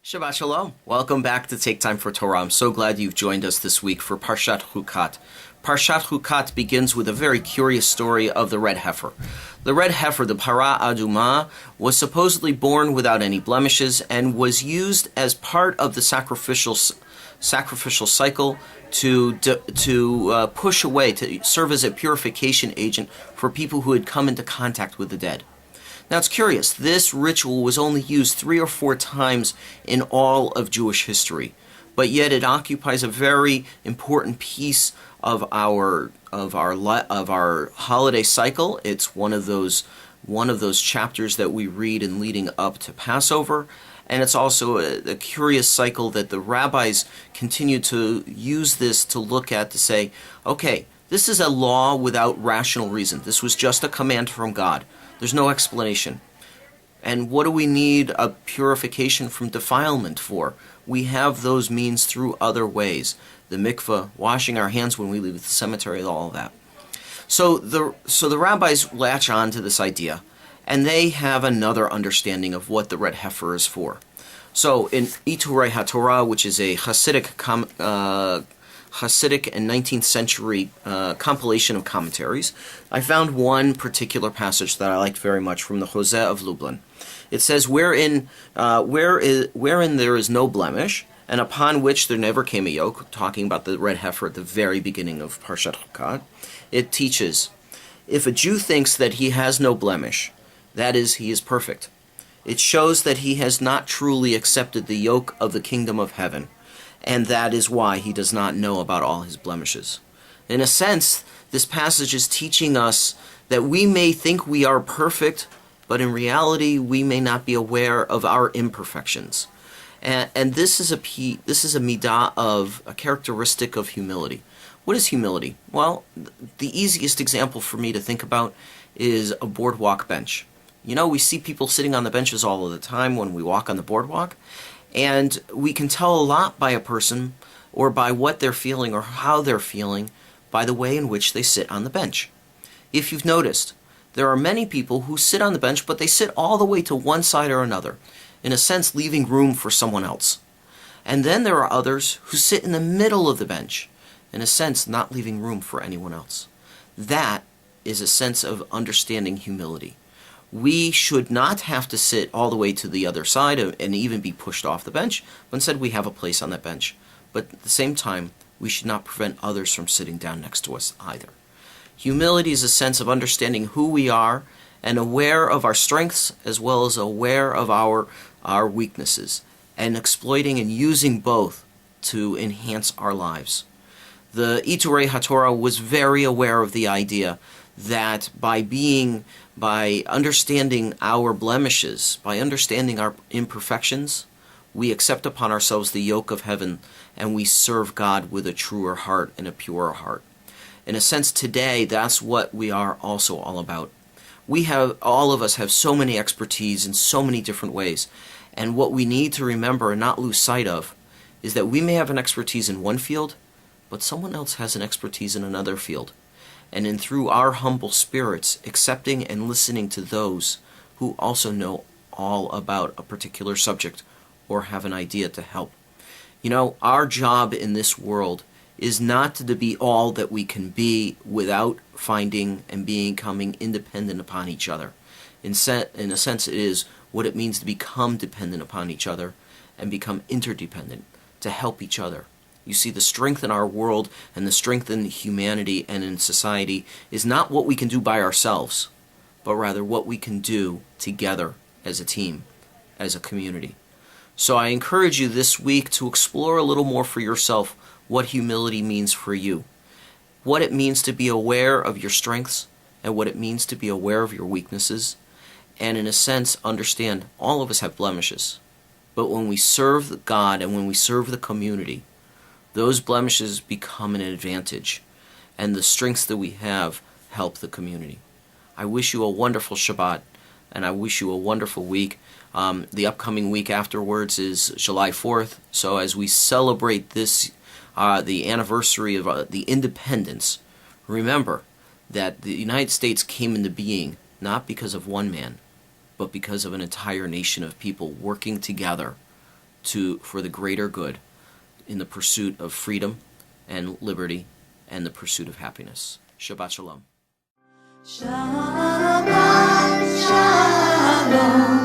Shabbat Shalom. Welcome back to Take Time for Torah. I'm so glad you've joined us this week for Parshat Hukkat. Parshat Hukkat begins with a very curious story of the red heifer. The red heifer, the Parah Adumah, was supposedly born without any blemishes and was used as part of the sacrificial cycle to push away, to serve as a purification agent for people who had come into contact with the dead. Now it's curious, this ritual was only used 3 or 4 times in all of Jewish history, but yet it occupies a very important piece of our holiday cycle. It's one of those chapters that we read in leading up to Passover, and it's also a curious cycle that the rabbis continue to use this to look at to say, okay, this is a law without rational reason. This was just a command from God. There's no explanation. And what do we need a purification from defilement for? We have those means through other ways. The mikveh, washing our hands when we leave the cemetery, all of that. So the rabbis latch on to this idea, and they have another understanding of what the red heifer is for. So in D'var Torah, which is a Hasidic and 19th century compilation of commentaries, I found one particular passage that I liked very much from the Hosea of Lublin. It says, wherein there is no blemish, and upon which there never came a yoke, talking about the red heifer at the very beginning of Parshat Hukkat, it teaches, if a Jew thinks that he has no blemish, that is, he is perfect, it shows that he has not truly accepted the yoke of the kingdom of heaven, and that is why he does not know about all his blemishes. In a sense, this passage is teaching us that we may think we are perfect, but in reality we may not be aware of our imperfections. And this is a midah of a characteristic of humility. What is humility? Well, the easiest example for me to think about is a boardwalk bench. You know, we see people sitting on the benches all of the time when we walk on the boardwalk, and we can tell a lot by a person or by what they're feeling or how they're feeling by the way in which they sit on the bench. If you've noticed, there are many people who sit on the bench, but they sit all the way to one side or another, in a sense leaving room for someone else. And then there are others who sit in the middle of the bench, in a sense not leaving room for anyone else. That is a sense of understanding humility. We should not have to sit all the way to the other side and even be pushed off the bench, but instead we have a place on that bench. But at the same time, we should not prevent others from sitting down next to us either. Humility is a sense of understanding who we are and aware of our strengths as well as aware of our weaknesses, and exploiting and using both to enhance our lives. The D'var Torah was very aware of the idea that by understanding our blemishes, by understanding our imperfections, we accept upon ourselves the yoke of heaven and we serve God with a truer heart and a purer heart. In a sense, today, that's what we are also all about. All of us have so many expertise in so many different ways, and what we need to remember and not lose sight of is that we may have an expertise in one field, but someone else has an expertise in another field. And through our humble spirits, accepting and listening to those who also know all about a particular subject or have an idea to help. You know, our job in this world is not to be all that we can be without finding and becoming independent upon each other. In a sense, it is what it means to become dependent upon each other and become interdependent, to help each other. You see, the strength in our world and the strength in humanity and in society is not what we can do by ourselves, but rather what we can do together as a team, as a community. So I encourage you this week to explore a little more for yourself what humility means for you, what it means to be aware of your strengths and what it means to be aware of your weaknesses, and in a sense understand all of us have blemishes. But when we serve God and when we serve the community, those blemishes become an advantage, and the strengths that we have help the community. I wish you a wonderful Shabbat, and I wish you a wonderful week. The upcoming week afterwards is July 4th, so as we celebrate this, the anniversary of the independence, remember that the United States came into being not because of one man, but because of an entire nation of people working together for the greater good in the pursuit of freedom and liberty and the pursuit of happiness. Shabbat Shalom. Shabbat Shalom.